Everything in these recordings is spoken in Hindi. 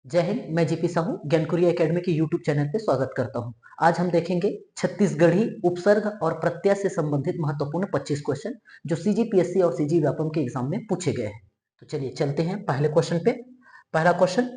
जय हिंद। मैं जीपी साहू ज्ञानकुरी एकेडमी के यूट्यूब चैनल पे स्वागत करता हूं। आज हम देखेंगे छत्तीसगढ़ी उपसर्ग और प्रत्यय से संबंधित महत्वपूर्ण 25 क्वेश्चन जो सीजीपीएससी और सीजी व्यापम के एग्जाम में पूछे गए हैं। तो चलिए चलते हैं पहले क्वेश्चन पे। पहला क्वेश्चन,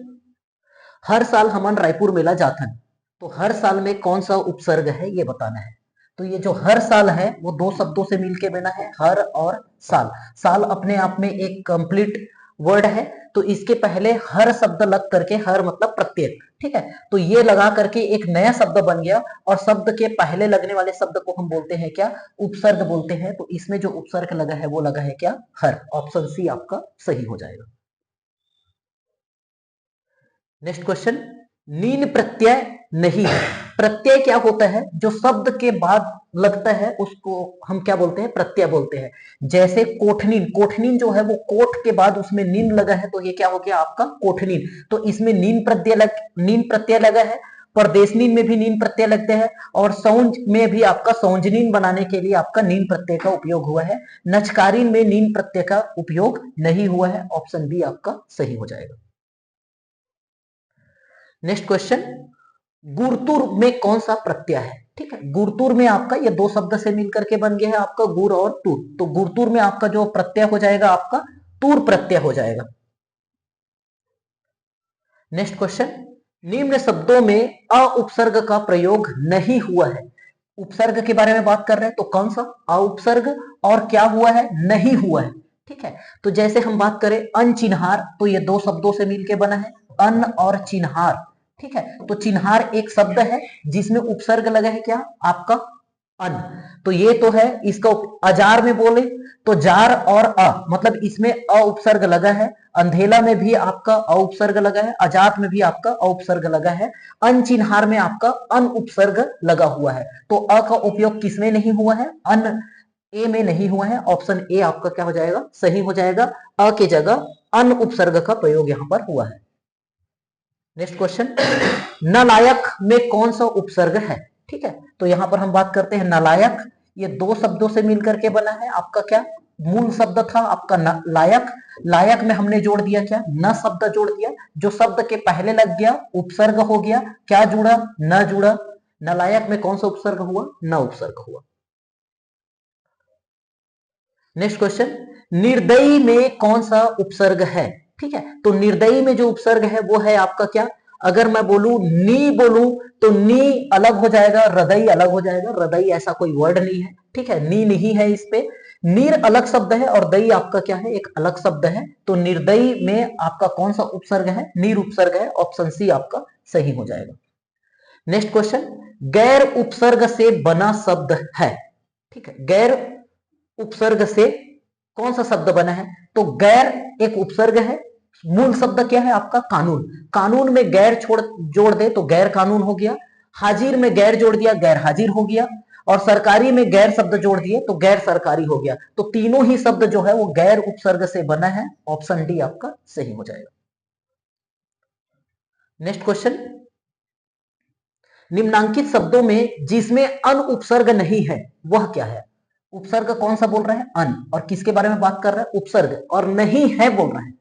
हर साल हमन रायपुर मेला जाथन, तो हर साल में कौन सा उपसर्ग है ये बताना है। तो ये जो हर साल है वो दो शब्दों से मिलके बना है, हर और साल। साल अपने आप में एक कंप्लीट वर्ड है, तो इसके पहले हर शब्द लग करके, हर मतलब प्रत्येक, ठीक है, तो ये लगा करके एक नया शब्द बन गया और शब्द के पहले लगने वाले शब्द को हम बोलते हैं क्या, उपसर्ग बोलते हैं। तो इसमें जो उपसर्ग लगा है वो लगा है क्या, हर। ऑप्शन सी आपका सही हो जाएगा। नेक्स्ट क्वेश्चन, नीन प्रत्यय नहीं है। प्रत्यय क्या होता है, जो शब्द के बाद लगता है उसको हम क्या बोलते हैं, प्रत्यय बोलते हैं। जैसे कोठनीन, कोठनीन जो है वो कोठ के बाद उसमें नीन लगा है, तो ये क्या हो गया आपका कोठनीन। तो इसमें नीन प्रत्यय लगा है। परदेशनीन में भी नीन प्रत्यय लगते हैं और सौंज में भी आपका सौंजनीन बनाने के लिए आपका नीन प्रत्यय का उपयोग हुआ है। नचकारीन में नीन प्रत्यय का उपयोग नहीं हुआ है। ऑप्शन बी आपका सही हो जाएगा। नेक्स्ट क्वेश्चन, गुरतुर में कौन सा प्रत्यय है। ठीक है, गुरतुर में आपका ये दो शब्द से मिलकर के बन गया है आपका गुर और तुर। तो गुरतुर में आपका जो प्रत्यय हो जाएगा आपका तुर प्रत्यय हो जाएगा। नेक्स्ट क्वेश्चन, निम्न शब्दों में अ उपसर्ग का प्रयोग नहीं हुआ है। उपसर्ग के बारे में बात कर रहे हैं, तो कौन सा अ उपसर्ग और क्या हुआ है, नहीं हुआ है। ठीक है, तो जैसे हम बात करें अनचिन्हार, तो ये दो शब्दों से मिलकर बना है, अन और चिन्हार। ठीक है, तो चिन्हार एक शब्द है जिसमें उपसर्ग लगा है क्या आपका अन। तो ये तो है इसका अजार में बोले तो जार और अ, मतलब इसमें अ उपसर्ग लगा है। अंधेला में भी आपका अ उपसर्ग लगा है, अजात में भी आपका अ उपसर्ग लगा है, अनचिन्हार में आपका अन उपसर्ग लगा हुआ है। तो अ का उपयोग किसमें नहीं हुआ है, अन ए में नहीं हुआ है। ऑप्शन ए आपका क्या हो जाएगा, सही हो जाएगा। अ की जगह अन उपसर्ग का प्रयोग यहां पर हुआ है। नेक्स्ट क्वेश्चन, नलायक में कौन सा उपसर्ग है। ठीक है, तो यहां पर हम बात करते हैं नलायक। ये दो शब्दों से मिलकर के बना है आपका क्या, मूल शब्द था आपका लायक। लायक में हमने जोड़ दिया क्या, न शब्द जोड़ दिया, जो शब्द के पहले लग गया उपसर्ग हो गया। क्या जुड़ा, न जुड़ा। नलायक में कौन सा उपसर्ग हुआ, न उपसर्ग हुआ। नेक्स्ट क्वेश्चन, निर्दयी में कौन सा उपसर्ग है। ठीक है, तो निर्दयी में जो उपसर्ग है वो है आपका क्या, अगर मैं बोलूं नी बोलूं तो नी अलग हो जाएगा, हृदय अलग हो जाएगा। हृदय ऐसा कोई वर्ड नहीं है। ठीक है, नी नहीं है इस पे। नीर अलग शब्द है और दई आपका क्या है, एक अलग शब्द है। तो निर्दयी में आपका कौन सा उपसर्ग है, नीर उपसर्ग है। ऑप्शन सी आपका सही हो जाएगा। नेक्स्ट क्वेश्चन, गैर उपसर्ग से बना शब्द है। ठीक है, गैर उपसर्ग से कौन सा शब्द बना है, तो गैर एक उपसर्ग है। मूल शब्द क्या है आपका कानून। कानून में गैर छोड़ जोड़ दे तो गैर कानून हो गया। हाजिर में गैर जोड़ दिया, गैर हाजिर हो गया। और सरकारी में गैर शब्द जोड़ दिए तो गैर सरकारी हो गया। तो तीनों ही शब्द जो है वो गैर उपसर्ग से बना है। ऑप्शन डी आपका सही हो जाएगा। नेक्स्ट क्वेश्चन, निम्नांकित शब्दों में जिसमें अन उपसर्ग नहीं है वह क्या है। उपसर्ग कौन सा बोल रहे हैं, अन, और किसके बारे में बात कर रहे हैं, उपसर्ग, और नहीं है बोल रहे हैं।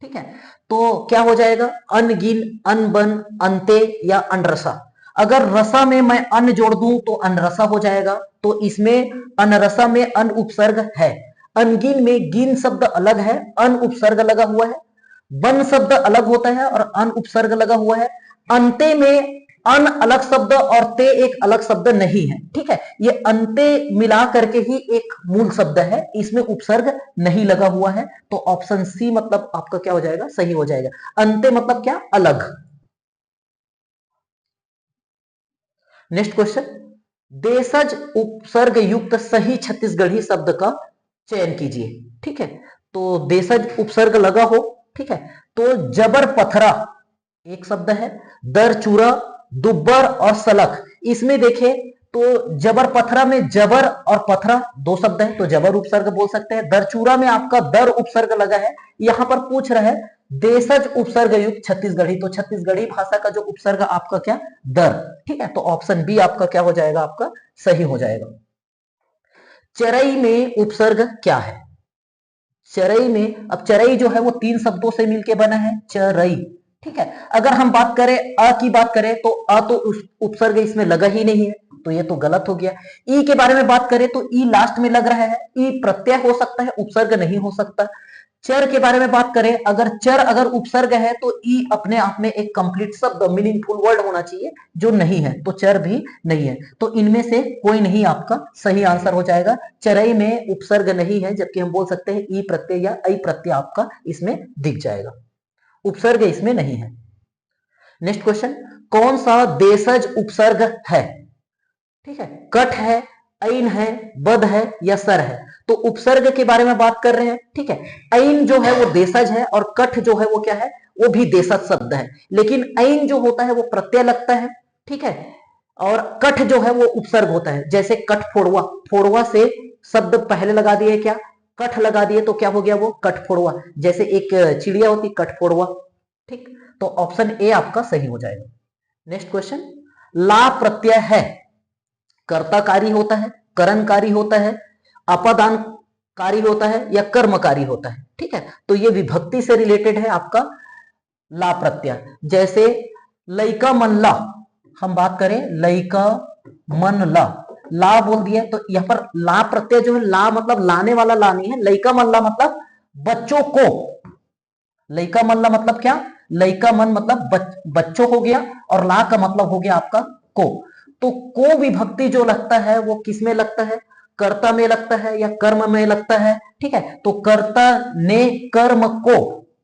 ठीक है, तो क्या हो जाएगा, अनगिन, अनबन, अंते या अनरसा। अगर रसा में मैं अन जोड़ दूं तो अनरसा हो जाएगा। तो इसमें अनरसा में अन उपसर्ग है। अनगिन में गिन शब्द अलग है, अन उपसर्ग लगा हुआ है। वन शब्द अलग होता है और अन उपसर्ग लगा हुआ है। अंते में अन अलग शब्द और ते एक अलग शब्द नहीं है। ठीक है, ये अंते मिला करके ही एक मूल शब्द है, इसमें उपसर्ग नहीं लगा हुआ है। तो ऑप्शन सी मतलब आपका क्या हो जाएगा, सही हो जाएगा। अंते मतलब क्या, अलग। नेक्स्ट क्वेश्चन, देशज उपसर्ग युक्त सही छत्तीसगढ़ी शब्द का चयन कीजिए। ठीक है, तो देशज उपसर्ग लगा हो, ठीक है, तो जबर पथरा एक शब्द है, दरचूरा, दुब्बर और सलख। इसमें देखें तो जबर पथरा में जबर और पथरा दो शब्द है, तो जबर उपसर्ग बोल सकते हैं। दरचूरा में आपका दर उपसर्ग लगा है। यहां पर पूछ रहे हैं देशज उपसर्ग युक्त छत्तीसगढ़ी, तो छत्तीसगढ़ी भाषा का जो उपसर्ग आपका क्या, दर। ठीक है, तो ऑप्शन बी आपका क्या हो जाएगा, आपका सही हो जाएगा। चरई में उपसर्ग क्या है। चरई में, अब चरई जो है वो तीन शब्दों से मिलकर बना है, चरई। ठीक है। अगर हम बात करें अ की बात करें तो अ तो उपसर्ग इसमें लगा ही नहीं है, तो ये तो गलत हो गया। ई के बारे में बात करें तो ई लास्ट में लग रहा है, ई प्रत्यय हो सकता है, उपसर्ग नहीं हो सकता। चर के बारे में बात करें, अगर चर अगर उपसर्ग है तो ई अपने आप में एक कंप्लीट शब्द मीनिंगफुल वर्ड होना चाहिए, जो नहीं है तो चर भी नहीं है। तो इनमें से कोई नहीं आपका सही आंसर हो जाएगा। चरई में उपसर्ग नहीं है, जबकि हम बोल सकते हैं ई प्रत्यय या ऐ प्रत्यय आपका इसमें दिख जाएगा, उपसर्ग इसमें नहीं है। नेक्स्ट क्वेश्चन, कौन सा देशज उपसर्ग है? ठीक है, कट है, ऐन है, बद है या सर है? तो उपसर्ग के बारे में बात कर रहे हैं। ठीक है, ऐन जो है वो देशज है और कट जो है वो क्या है, वो भी देशज शब्द है, लेकिन ऐन जो होता है वो प्रत्यय लगता है। ठीक है, और कठ जो है वो उपसर्ग होता है, जैसे कठ फोड़वा, फोड़वा से शब्द पहले लगा दिए, क्या कठ लगा दिए, तो क्या हो गया वो कठ फोड़वा, जैसे एक चिड़िया होती कठ फोड़वा। ठीक, तो ऑप्शन ए आपका सही हो जाएगा। नेक्स्ट क्वेश्चन, ला प्रत्यय है, कर्ताकारी होता है, करणकारी होता है, अपादानकारी होता है या कर्मकारी होता है? ठीक है, तो ये विभक्ति से रिलेटेड है आपका ला प्रत्यय। जैसे लइका मन ला, हम बात करें लइका मन ला, ला बोल दिया, तो यहां पर ला प्रत्यय जो है, ला मतलब लाने वाला ला नहीं है, लइका मन ला मतलब बच्चों को, लइका मन ला मतलब क्या, लइका मन मतलब बच्चों हो गया, और ला का मतलब हो गया आपका को। तो को विभक्ति जो लगता है वो किस में लगता है, कर्ता में लगता है या कर्म में लगता है? ठीक है, तो कर्ता ने कर्म को,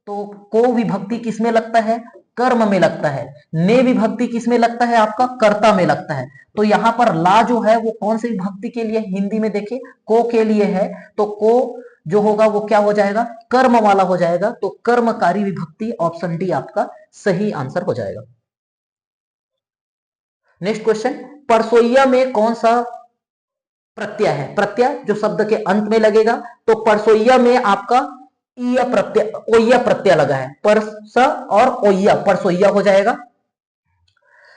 तो को विभक्ति किस में लगता है, कर्म में लगता है। ने विभक्ति किस में लगता है आपका, कर्ता में लगता है। तो यहां पर ला जो है वो कौन सी विभक्ति के लिए, हिंदी में देखिए को के लिए है, तो को जो होगा वो क्या हो जाएगा, कर्म वाला हो जाएगा। तो कर्मकारी विभक्ति, ऑप्शन डी आपका सही आंसर हो जाएगा। नेक्स्ट क्वेश्चन, परसोइया में कौन सा प्रत्यय है? प्रत्यय जो शब्द के अंत में लगेगा, तो परसोइया में आपका ईया प्रत्यय, ओइया प्रत्यय लगा है, परस और ओइया, परसोइया हो जाएगा।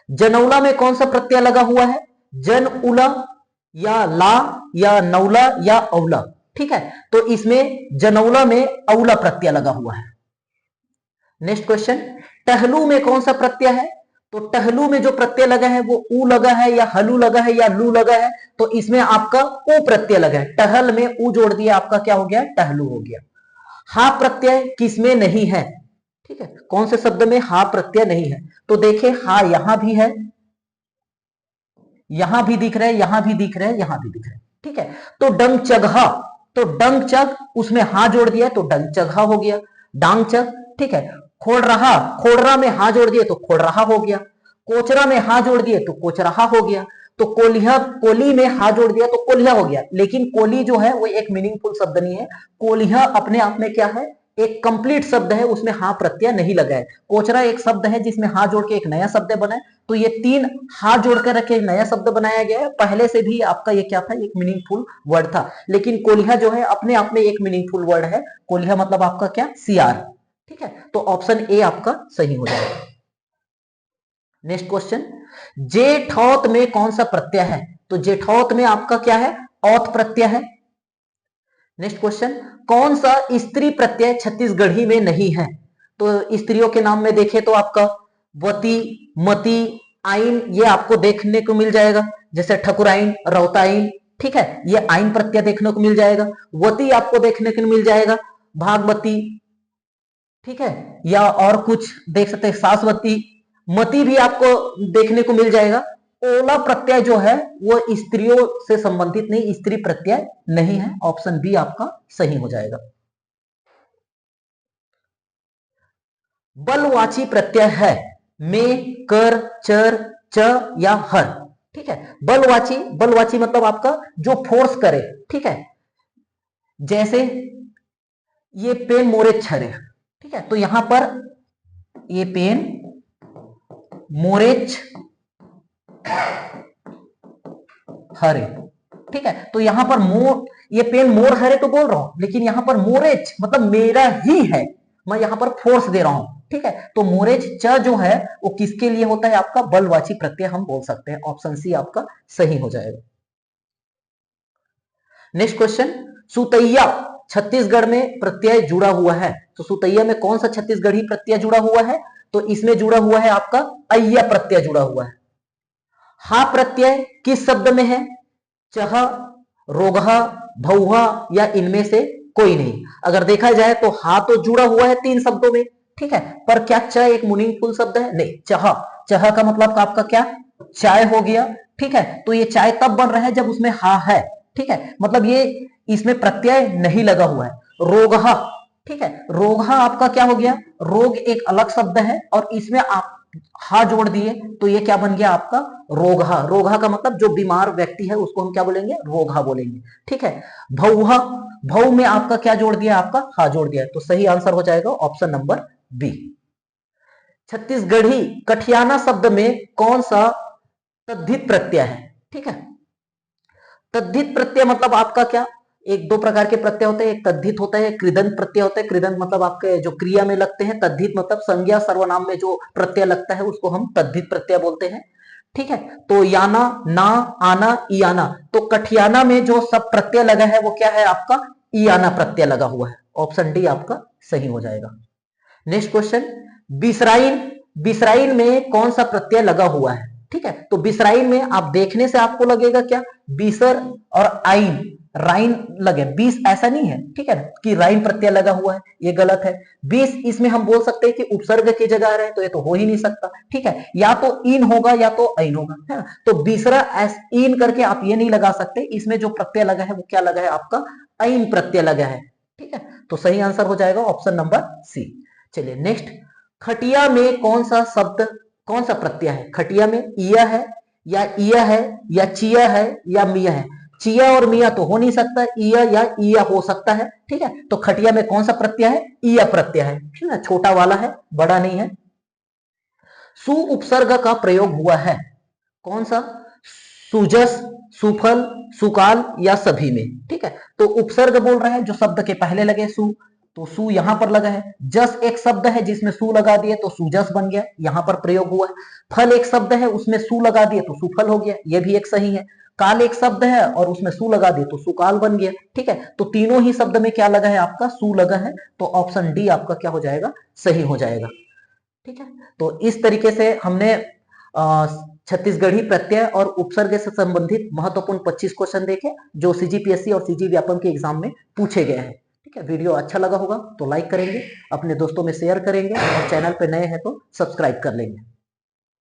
जनौला में कौन सा प्रत्यय लगा हुआ है, जन उला या ला या नौला या औला? ठीक है, तो इसमें जनौला में औला प्रत्यय लगा हुआ है। नेक्स्ट क्वेश्चन, टहलू में कौन सा प्रत्यय है? तो टहलू में जो प्रत्यय लगा है वो ऊ लगा है या हलू लगा है या लू लगा है? तो इसमें आपका ऊ प्रत्यय लगा है, टहल में ऊ जोड़ दिया, आपका क्या हो गया, टहलू हो गया। हा प्रत्यय किसमें नहीं है? ठीक है, कौन से शब्द में हा प्रत्यय नहीं है? तो देखें हा यहां भी है, यहां भी दिख रहे, यहां भी दिख रहे, यहां भी दिख रहे। ठीक है, तो डंग चगहा, तो डंग चग उसमें हा जोड़ दिया तो डंग चगहा हो गया, डांग चग। ठीक है, खोड़ रहा, खोड़रा में हा जोड़ दिए तो खोड़ रहा हो गया, कोचरा में हा जोड़ दिए तो कोचरहा हो गया, तो कोलिया, कोली में हा जोड़ दिया तो कोलिया हो गया। लेकिन कोली जो है वो एक मीनिंगफुल शब्द नहीं है, कोलिया अपने आप में क्या है, एक कंप्लीट शब्द है, उसमें हा प्रत्यय नहीं लगा है। कोचरा एक शब्द है जिसमें हा जोड़ के एक नया शब्द बना है, तो ये तीन हा जोड़कर रखे नया शब्द बनाया गया है। पहले से भी आपका ये क्या था, एक मीनिंगफुल वर्ड था, लेकिन कोलिया जो है अपने आप में एक मीनिंगफुल वर्ड है। कोलिया मतलब आपका क्या, सियार। ठीक है, तो ऑप्शन ए आपका सही हो जाएगा। नेक्स्ट क्वेश्चन, जेठौत में कौन सा प्रत्यय है? तो जेठौत में आपका क्या है, औत प्रत्यय है। नेक्स्ट क्वेश्चन, कौन सा स्त्री प्रत्यय छत्तीसगढ़ी में नहीं है? तो स्त्रियों के नाम में देखें तो आपका वती, मती, आइन, ये आपको देखने को मिल जाएगा, जैसे ठकुराइन, रौताइन। ठीक है, ये आइन प्रत्यय देखने को मिल जाएगा। वती आपको देखने को मिल जाएगा, भागवती। ठीक है, या और कुछ देख सकते हैं, सासवती। मती भी आपको देखने को मिल जाएगा। ओला प्रत्यय जो है वो स्त्रियों से संबंधित नहीं, स्त्री प्रत्यय नहीं है, ऑप्शन बी आपका सही हो जाएगा। बलवाची प्रत्यय है, में, कर, चर, च या हर? ठीक है, बलवाची, बलवाची मतलब आपका जो फोर्स करे। ठीक है, जैसे ये पेन मोरे छरे। ठीक है, तो यहां पर ये पेन मोरेच हरे। ठीक है, तो यहां पर मोर, ये पेन मोर हरे तो बोल रहा हूं, लेकिन यहां पर मोरेच मतलब मेरा ही है, मैं यहां पर फोर्स दे रहा हूं। ठीक है, तो मोरेच च जो है वो किसके लिए होता है, आपका बलवाची प्रत्यय हम बोल सकते हैं, ऑप्शन सी आपका सही हो जाएगा। नेक्स्ट क्वेश्चन, सुतैया छत्तीसगढ़ में प्रत्यय जुड़ा हुआ है, तो सुतैया में कौन सा छत्तीसगढ़ी प्रत्यय जुड़ा हुआ है? तो इसमें जुड़ा हुआ है आपका अय्या प्रत्यय जुड़ा हुआ है। हा प्रत्यय किस शब्द में है? चह, रोगहा, भौहा या इनमें से कोई नहीं। अगर देखा जाए तो हा तो जुड़ा हुआ है 3 शब्दों में, ठीक है, पर क्या च एक मीनिंगफुल शब्द है? नहीं। चह, चह का मतलब आपका क्या? चाय हो गया, ठीक है। तो ये चाय तब बन रहा है जब उसमें हा है, ठीक है, मतलब ये इसमें प्रत्यय नहीं लगा हुआ है। रोगहा, ठीक है, रोगहा आपका क्या हो गया? रोग एक अलग शब्द है और इसमें आप हा जोड़ दिए तो ये क्या बन गया आपका? रोगहा। रोगहा का मतलब जो बीमार व्यक्ति है उसको हम क्या बोलेंगे? रोगहा बोलेंगे, ठीक है। भौहा, भौ में आपका क्या जोड़ दिया? आपका हा जोड़ दिया, तो सही आंसर हो जाएगा ऑप्शन नंबर बी। छत्तीसगढ़ी कठियाना शब्द में कौन सा तद्धित प्रत्यय है? ठीक है, तद्धित प्रत्यय मतलब आपका क्या? एक दो प्रकार के प्रत्यय होते हैं, एक तद्धित होता है, कृदंत प्रत्यय होता है। कृदंत मतलब आपके जो क्रिया में लगते हैं, तद्धित मतलब संज्ञा सर्वनाम में जो प्रत्यय लगता है उसको हम तद्धित प्रत्यय बोलते हैं, ठीक है। तो याना, ना, आना, इयाना, तो कठियाना में जो सब प्रत्यय लगा है वो क्या है आपका? इयाना प्रत्यय लगा हुआ है। ऑप्शन डी आपका सही हो जाएगा। नेक्स्ट क्वेश्चन, बिसराइन, बिसराइन में कौन सा प्रत्यय लगा हुआ है? ठीक है, तो बिसराइन में आप देखने से आपको लगेगा क्या? बिसर और आइन, राइन लगे, बीस ऐसा नहीं है, ठीक है ना, कि राइन प्रत्यय लगा हुआ है, ये गलत है। बीस इसमें हम बोल सकते हैं कि उपसर्ग की जगह रहे, तो ये तो हो ही नहीं सकता, ठीक है, या तो इन होगा या तो ऐन होगा, है ना। तो बिसरा एस इन करके आप ये नहीं लगा सकते, इसमें जो प्रत्यय लगा है वो क्या लगा है आपका? ऐन प्रत्यय लगा है, ठीक है। तो सही आंसर हो जाएगा ऑप्शन नंबर सी। चलिए नेक्स्ट, खटिया में कौन सा शब्द, कौन सा प्रत्यय है? खटिया में इया है या इया है या चिया है या मिया है? चिया और मिया तो हो नहीं सकता, इया या इया हो सकता है, ठीक है। तो खटिया में कौन सा प्रत्यय है? इया प्रत्यय है, ठीक है, छोटा वाला है, बड़ा नहीं है। सु उपसर्ग का प्रयोग हुआ है, कौन सा? सुजस, सुफल, सुकाल या सभी में, ठीक है। तो उपसर्ग बोल रहा है जो शब्द के पहले लगे सु, तो सु यहां पर लगा है। जस एक शब्द है जिसमें सु लगा दिए तो सुजस बन गया, यहां पर प्रयोग हुआ है। फल एक शब्द है उसमें सु लगा दिए तो सुफल हो गया, यह भी एक सही है। काल एक शब्द है और उसमें सु लगा दिए तो सुकाल बन गया, ठीक है। तो तीनों ही शब्द में क्या लगा है आपका? सु लगा है, तो ऑप्शन डी आपका क्या हो जाएगा? सही हो जाएगा, ठीक है। तो इस तरीके से हमने छत्तीसगढ़ी प्रत्यय और उपसर्ग से संबंधित महत्वपूर्ण 25 क्वेश्चन देखे जो सीजीपीएससी और सीजी व्यापम के एग्जाम में पूछे गए हैं, ठीक है। वीडियो अच्छा लगा होगा तो लाइक करेंगे, अपने दोस्तों में शेयर करेंगे और चैनल पे नए हैं तो सब्सक्राइब कर लेंगे।